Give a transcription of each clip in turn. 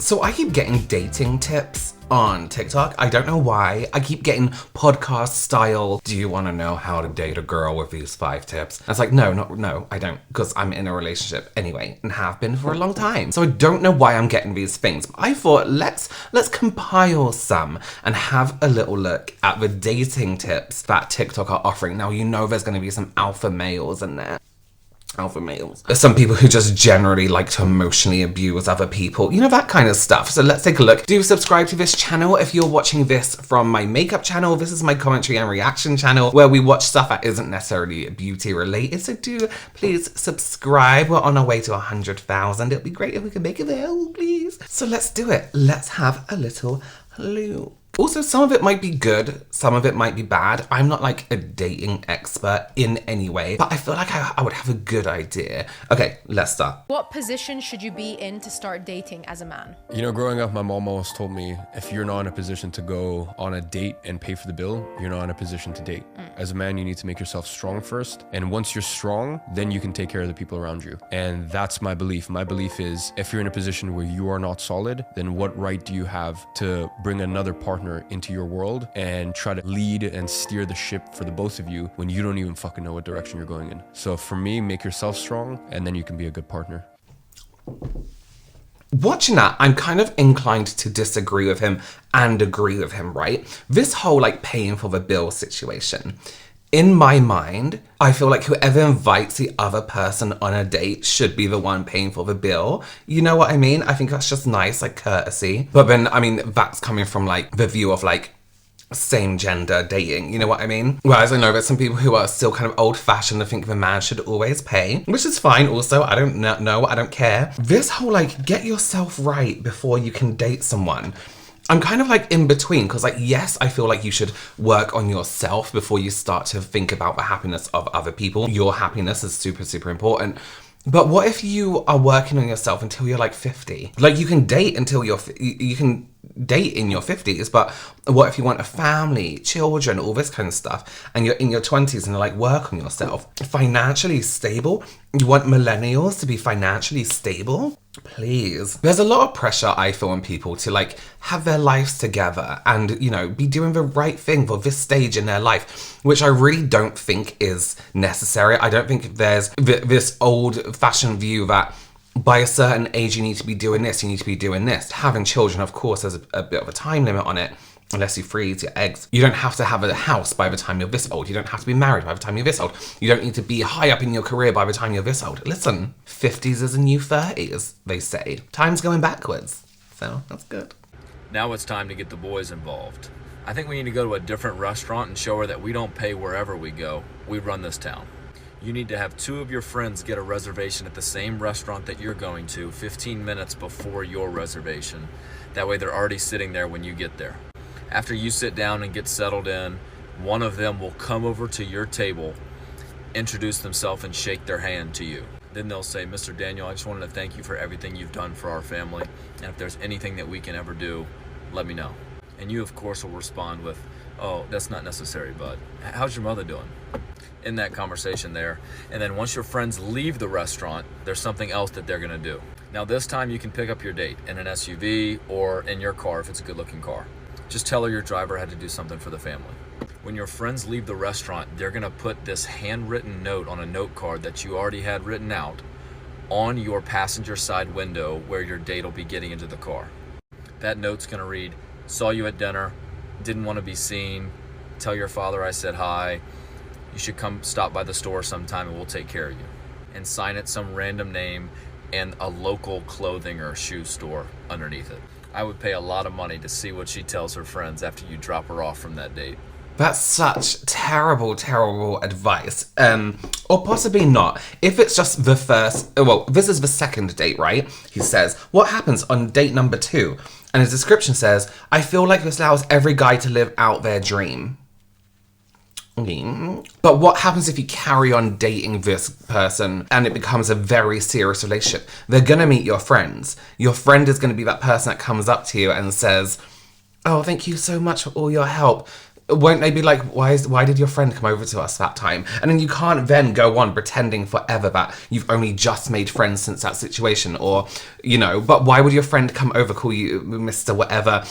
So I keep getting dating tips on TikTok. I don't know why. I keep getting podcast style, do you want to know how to date a girl with these 5 tips? And it's like, no, I don't, because I'm in a relationship anyway and have been for a long time. So I don't know why I'm getting these things. But I thought, let's compile some and have a little look at the dating tips that TikTok are offering. Now, you know there's going to be some alpha males in there. Alpha males. There's some people who just generally like to emotionally abuse other people. You know, that kind of stuff. So let's take a look. Do subscribe to this channel if you're watching this from my makeup channel. This is my commentary and reaction channel where we watch stuff that isn't necessarily beauty related. So do please subscribe. We're on our way to 100,000. It'd be great if we could make it there, please. So let's do it. Let's have a little look. Also, some of it might be good, some of it might be bad. I'm not like a dating expert in any way, but I feel like I would have a good idea. Okay, let's start. What position should you be in to start dating as a man? You know, growing up, my mom always told me, if you're not in a position to go on a date and pay for the bill, you're not in a position to date. As a man, you need to make yourself strong first. And once you're strong, then you can take care of the people around you. And that's my belief. My belief is, if you're in a position where you are not solid, then what right do you have to bring another partner into your world and try to lead and steer the ship for the both of you when you don't even fucking know what direction you're going in? So for me, make yourself strong and then you can be a good partner. Watching that, I'm kind of inclined to disagree with him and agree with him, right? This whole like paying for the bill situation. In my mind, I feel like whoever invites the other person on a date should be the one paying for the bill. You know what I mean? I think that's just nice, like courtesy. But then, I mean, that's coming from like the view of like same gender dating, you know what I mean? Whereas I know there's some people who are still kind of old fashioned and think the man should always pay, which is fine also. I don't know, I don't care. This whole like, get yourself right before you can date someone. I'm kind of like in between because like, yes, I feel like you should work on yourself before you start to think about the happiness of other people. Your happiness is super, super important. But what if you are working on yourself until you're like 50? Like you can date until you can date in your 50s, but what if you want a family, children, all this kind of stuff, and you're in your 20s and like work on yourself? Financially stable? You want millennials to be financially stable? Please. There's a lot of pressure I feel on people to like have their lives together and, you know, be doing the right thing for this stage in their life, which I really don't think is necessary. I don't think there's this old fashioned view that by a certain age you need to be doing this, you need to be doing this. Having children, of course, there's a bit of a time limit on it. Unless you freeze your eggs. You don't have to have a house by the time you're this old. You don't have to be married by the time you're this old. You don't need to be high up in your career by the time you're this old. Listen, 50s is a new 30s, they say. Time's going backwards. So, that's good. Now it's time to get the boys involved. I think we need to go to a different restaurant and show her that we don't pay wherever we go. We run this town. You need to have 2 of your friends get a reservation at the same restaurant that you're going to 15 minutes before your reservation. That way they're already sitting there when you get there. After you sit down and get settled in, one of them will come over to your table, introduce themselves and shake their hand to you. Then they'll say, Mr. Daniel, I just wanted to thank you for everything you've done for our family. And if there's anything that we can ever do, let me know. And you, of course, will respond with, oh, that's not necessary, bud. How's your mother doing? In that conversation there. And then once your friends leave the restaurant, there's something else that they're gonna do. Now this time you can pick up your date in an SUV or in your car if it's a good looking car. Just tell her your driver had to do something for the family. When your friends leave the restaurant, they're gonna put this handwritten note on a note card that you already had written out on your passenger side window where your date will be getting into the car. That note's gonna read, saw you at dinner, didn't want to be seen, tell your father I said hi, you should come stop by the store sometime and we'll take care of you. And sign it some random name and a local clothing or shoe store underneath it. I would pay a lot of money to see what she tells her friends after you drop her off from that date. That's such terrible, terrible advice. Or possibly not. If it's just the first, well, this is the second date, right? He says, what happens on date number 2? And his description says, I feel like this allows every guy to live out their dream. But what happens if you carry on dating this person and it becomes a very serious relationship? They're gonna meet your friends. Your friend is gonna be that person that comes up to you and says, oh, thank you so much for all your help. Won't they be like, why did your friend come over to us that time? And then you can't then go on pretending forever that you've only just made friends since that situation, or, you know, but why would your friend come over, call you Mr. whatever,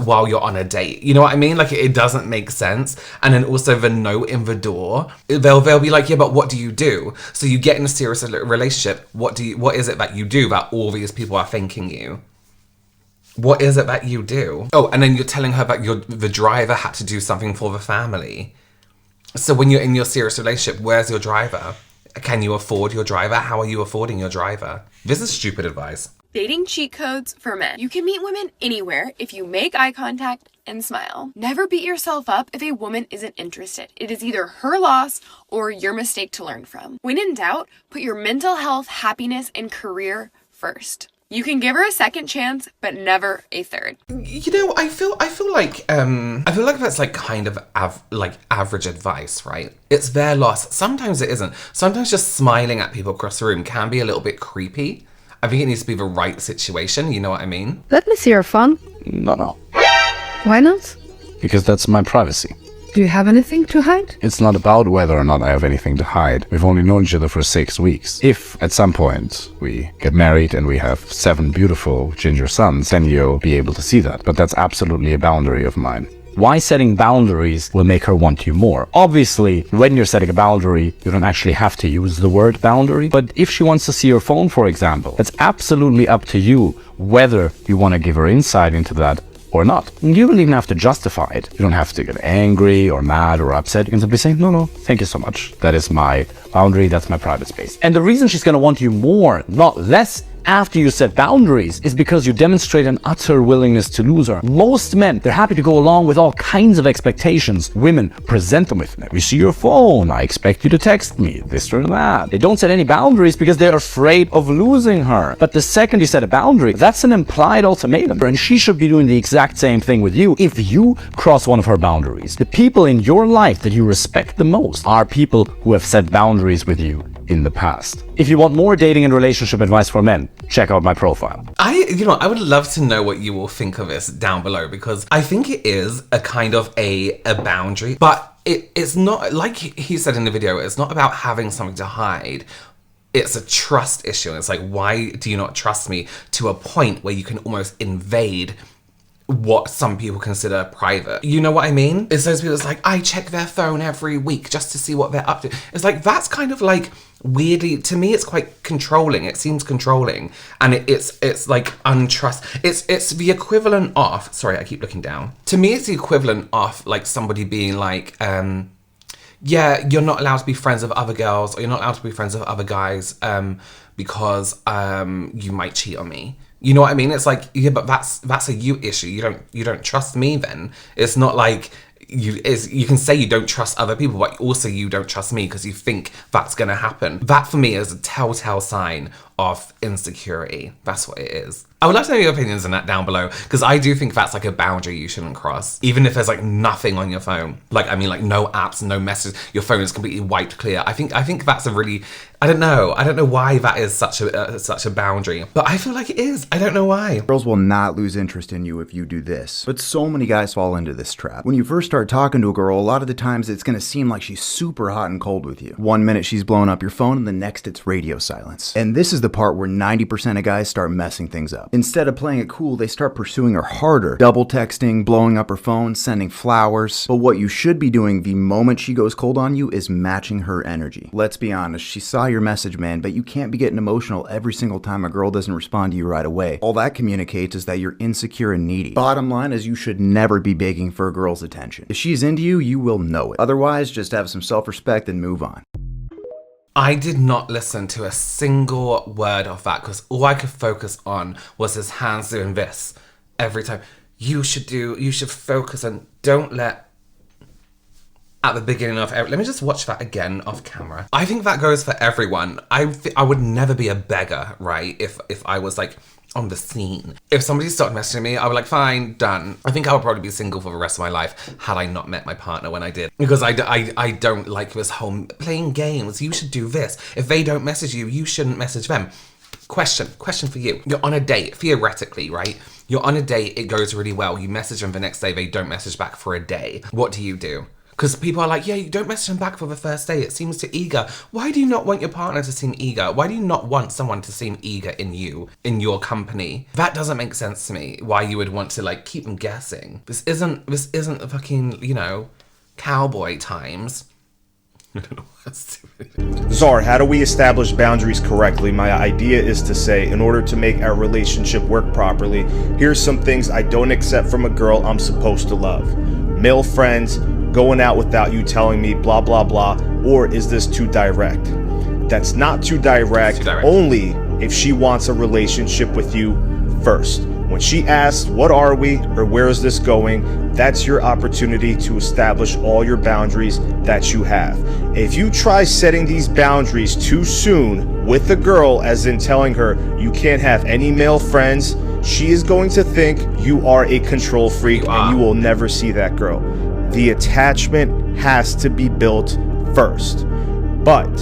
while you're on a date? You know what I mean? Like, it doesn't make sense. And then also the note in the door, they'll be like, yeah, but what do you do? So you get in a serious relationship, what is it that you do that all these people are thanking you? What is it that you do? Oh, and then you're telling her that the driver had to do something for the family. So when you're in your serious relationship, where's your driver? Can you afford your driver? How are you affording your driver? This is stupid advice. Dating cheat codes for men. You can meet women anywhere if you make eye contact and smile. Never beat yourself up if a woman isn't interested. It is either her loss or your mistake to learn from. When in doubt, put your mental health, happiness, and career first. You can give her a second chance, but never a third. You know, I feel like that's like kind of average advice, right? It's their loss. Sometimes it isn't. Sometimes just smiling at people across the room can be a little bit creepy. I think it needs to be the right situation. You know what I mean? Let me see your phone. No. Why not? Because that's my privacy. Do you have anything to hide? It's not about whether or not I have anything to hide. We've only known each other for 6 weeks. If, at some point, we get married and we have 7 beautiful ginger sons, then you'll be able to see that. But that's absolutely a boundary of mine. Why setting boundaries will make her want you more? Obviously, when you're setting a boundary, you don't actually have to use the word boundary. But if she wants to see your phone, for example, it's absolutely up to you whether you want to give her insight into that or not. You don't even have to justify it. You don't have to get angry or mad or upset. You can simply say, no, thank you so much. That is my boundary, that's my private space. And the reason she's gonna want you more, not less, after you set boundaries is because you demonstrate an utter willingness to lose her. Most men, they're happy to go along with all kinds of expectations. Women present them with, let me see your phone, I expect you to text me, this or that. They don't set any boundaries because they're afraid of losing her. But the second you set a boundary, that's an implied ultimatum. And she should be doing the exact same thing with you if you cross one of her boundaries. The people in your life that you respect the most are people who have set boundaries with you in the past. If you want more dating and relationship advice for men, check out my profile. I would love to know what you will think of this down below, because I think it is a kind of a boundary, but it's not, like he said in the video, it's not about having something to hide. It's a trust issue. It's like, why do you not trust me to a point where you can almost invade what some people consider private? You know what I mean? It's those people that's like, I check their phone every week just to see what they're up to. It's like, that's kind of like weirdly, to me, it's quite controlling. It seems controlling, and it's like untrust. It's the equivalent of, sorry, I keep looking down. To me, it's the equivalent of like somebody being like, yeah, you're not allowed to be friends with other girls, or you're not allowed to be friends with other guys, because you might cheat on me. You know what I mean? It's like, yeah, but that's a you issue. You don't trust me then. It's not like you can say you don't trust other people, but also you don't trust me because you think that's gonna happen. That for me is a telltale sign of insecurity. That's what it is. I would love to know your opinions on that down below, because I do think that's like a boundary you shouldn't cross, even if there's like nothing on your phone. Like, I mean, like no apps, no messages, your phone is completely wiped clear. I think that's a really, I don't know why that is such a boundary, but I feel like it is. I don't know why. Girls will not lose interest in you if you do this, but so many guys fall into this trap. When you first start talking to a girl, a lot of the times it's gonna seem like she's super hot and cold with you. One minute she's blowing up your phone, and the next it's radio silence. And this is the part where 90% of guys start messing things up. Instead of playing it cool, they start pursuing her harder. Double texting, blowing up her phone, sending flowers. But what you should be doing the moment she goes cold on you is matching her energy. Let's be honest, she saw your message, man, but you can't be getting emotional every single time a girl doesn't respond to you right away. All that communicates is that you're insecure and needy. Bottom line is you should never be begging for a girl's attention. If she's into you, you will know it. Otherwise, just have some self-respect and move on. I did not listen to a single word of that, because all I could focus on was his hands doing this every time. You should focus and don't let, at the beginning of let me just watch that again off camera. I think that goes for everyone. I would never be a beggar, right? If I was like on the scene. If somebody started messaging me, I would like, fine, done. I think I would probably be single for the rest of my life had I not met my partner when I did. Because I don't like this whole playing games. You should do this. If they don't message you, you shouldn't message them. Question for you. You're on a date, theoretically, right? You're on a date, it goes really well. You message them the next day, they don't message back for a day. What do? Because people are like, yeah, you don't message them back for the first day. It seems too eager. Why do you not want your partner to seem eager? Why do you not want someone to seem eager in you, in your company? That doesn't make sense to me. Why you would want to like keep them guessing. This isn't the fucking, you know, cowboy times. I don't know what's Czar, how do we establish boundaries correctly? My idea is to say, in order to make our relationship work properly, here's some things I don't accept from a girl I'm supposed to love. Male friends, going out without you telling me, blah, blah, blah. Or is this too direct? That's not too direct, only if she wants a relationship with you first. When she asks, what are we, or where is this going, that's your opportunity to establish all your boundaries that you have. If you try setting these boundaries too soon with a girl, as in telling her you can't have any male friends, she is going to think you are a control freak and you will never see that girl. The attachment has to be built first. But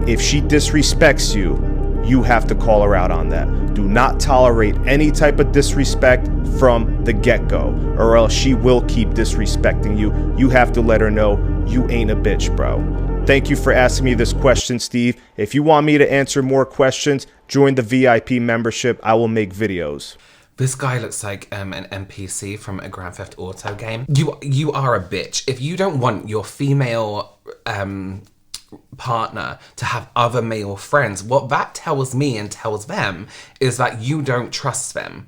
if she disrespects you, you have to call her out on that. Do not tolerate any type of disrespect from the get-go, or else she will keep disrespecting you. You have to let her know you ain't a bitch, bro. Thank you for asking me this question, Steve. If you want me to answer more questions, join the VIP membership. I will make videos. This guy looks like an NPC from a Grand Theft Auto game. You are a bitch. If you don't want your female partner to have other male friends, what that tells me and tells them is that you don't trust them.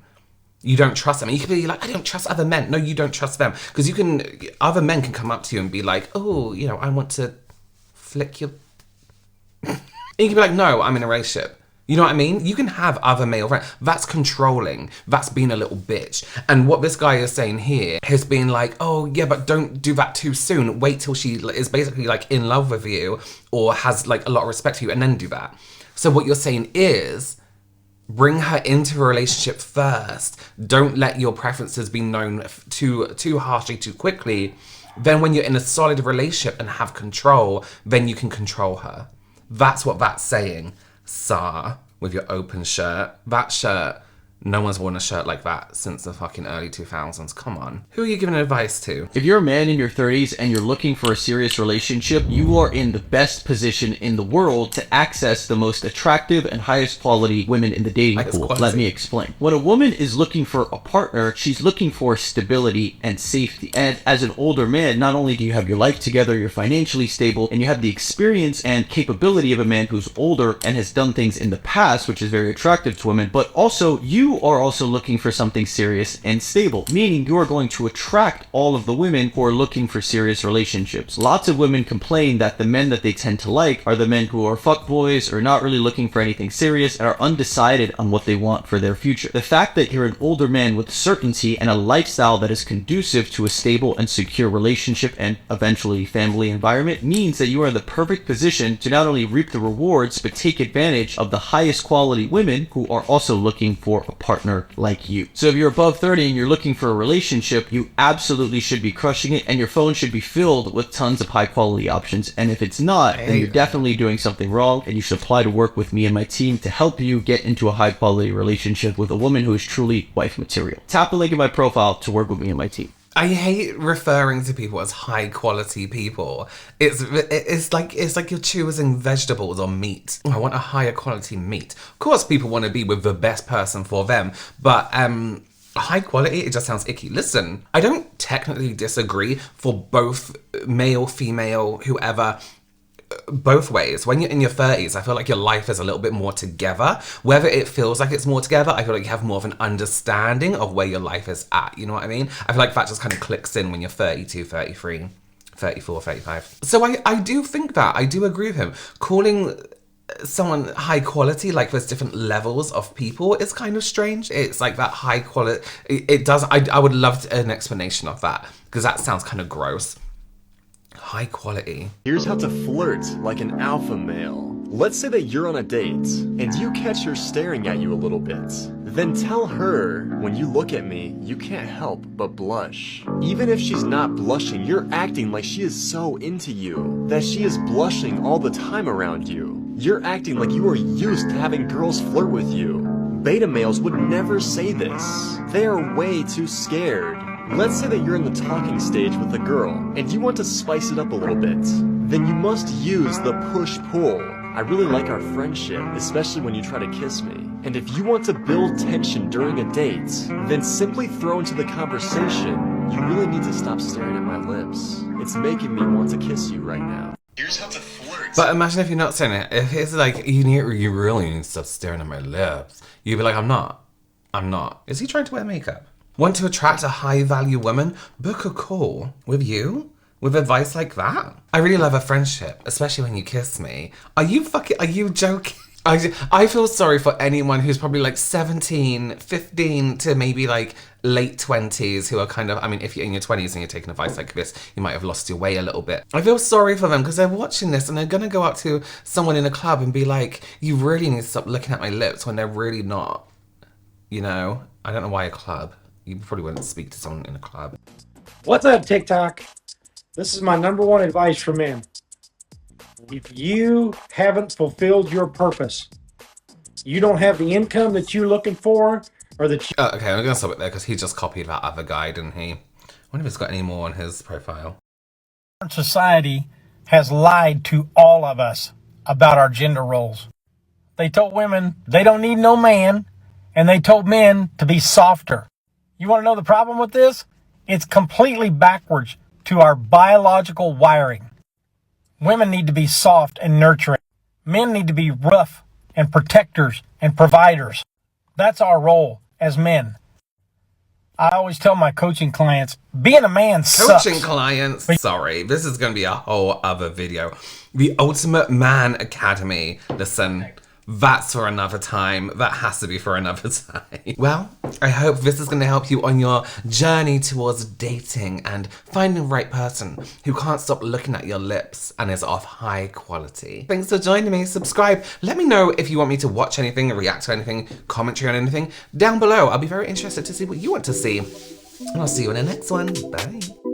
You don't trust them. And you can be like, I don't trust other men. No, you don't trust them. Because other men can come up to you and be like, oh, you know, I want to flick your... and you can be like, no, I'm in a relationship. You know what I mean? You can have other male friends. That's controlling. That's being a little bitch. And what this guy is saying here has been like, oh yeah, but don't do that too soon. Wait till she is basically like in love with you or has like a lot of respect for you and then do that. So what you're saying is bring her into a relationship first. Don't let your preferences be known too harshly, too quickly. Then when you're in a solid relationship and have control, then you can control her. That's what that's saying. Sir, with your open shirt. That shirt, no one's worn a shirt like that since the fucking early 2000s. Come on. Who are you giving advice to? If you're a man in your 30s and you're looking for a serious relationship, you are in the best position in the world to access the most attractive and highest quality women in the dating pool. Let me explain. When a woman is looking for a partner, she's looking for stability and safety. And as an older man, not only do you have your life together, you're financially stable, and you have the experience and capability of a man who's older and has done things in the past, which is very attractive to women, but also you are also looking for something serious and stable, meaning you are going to attract all of the women who are looking for serious relationships. Lots of women complain that the men that they tend to like are the men who are fuckboys or not really looking for anything serious and are undecided on what they want for their future. The fact that you're an older man with certainty and a lifestyle that is conducive to a stable and secure relationship and eventually family environment means that you are in the perfect position to not only reap the rewards but take advantage of the highest quality women who are also looking for a partner like you. So if you're above 30 and you're looking for a relationship, you absolutely should be crushing it, and your phone should be filled with tons of high quality options. And if it's not, then you're definitely doing something wrong, and you should apply to work with me and my team to help you get into a high quality relationship with a woman who is truly wife material. Tap the link in my profile to work with me and my team. I hate referring to people as high quality people. It's like you're choosing vegetables or meat. I want a higher quality meat. Of course people want to be with the best person for them, but high quality, it just sounds icky. Listen, I don't technically disagree for both male, female, whoever, both ways. When you're in your 30s, I feel like your life is a little bit more together. Whether it feels like it's more together, I feel like you have more of an understanding of where your life is at. You know what I mean? I feel like that just kind of clicks in when you're 32, 33, 34, 35. So I do think that. I do agree with him. Calling someone high quality, like there's different levels of people, is kind of strange. It's like that high quality. It does. I would love an explanation of that, because that sounds kind of gross. High quality. Here's how to flirt like an alpha male. Let's say that you're on a date and you catch her staring at you a little bit. Then tell her, when you look at me, you can't help but blush. Even if she's not blushing, you're acting like she is so into you that she is blushing all the time around you. You're acting like you are used to having girls flirt with you. Beta males would never say this. They are way too scared. Let's say that you're in the talking stage with a girl, and you want to spice it up a little bit. Then you must use the push-pull. I really like our friendship, especially when you try to kiss me. And if you want to build tension during a date, then simply throw into the conversation, you really need to stop staring at my lips. It's making me want to kiss you right now. Here's how to flirt. But imagine if you're not saying it. If it's like, you really need to stop staring at my lips. You'd be like, I'm not. Is he trying to wear makeup? Want to attract a high-value woman? Book a call with you? With advice like that? I really love a friendship, especially when you kiss me. Are you joking? I feel sorry for anyone who's probably like 17, 15 to maybe like late 20s who are kind of, I mean, if you're in your 20s and you're taking advice like this, you might have lost your way a little bit. I feel sorry for them because they're watching this and they're going to go up to someone in a club and be like, you really need to stop looking at my lips when they're really not, you know? I don't know why a club. You probably wouldn't speak to someone in a club. What's up, TikTok? This is my number one advice for men. If you haven't fulfilled your purpose, you don't have the income that you're looking for, or that you... Okay, I'm going to stop it there because he just copied that other guy, didn't he? I wonder if he's got any more on his profile. Society has lied to all of us about our gender roles. They told women they don't need no man, and they told men to be softer. You want to know the problem with this? It's completely backwards to our biological wiring. Women need to be soft and nurturing. Men need to be rough and protectors and providers. That's our role as men. I always tell my coaching clients, being a man sucks. Coaching clients? Sorry, this is going to be a whole other video. The Ultimate Man Academy. Listen, that's for another time. That has to be for another time. Well, I hope this is going to help you on your journey towards dating and finding the right person who can't stop looking at your lips and is of high quality. Thanks for joining me. Subscribe. Let me know if you want me to watch anything, react to anything, commentary on anything down below. I'll be very interested to see what you want to see. And I'll see you in the next one. Bye.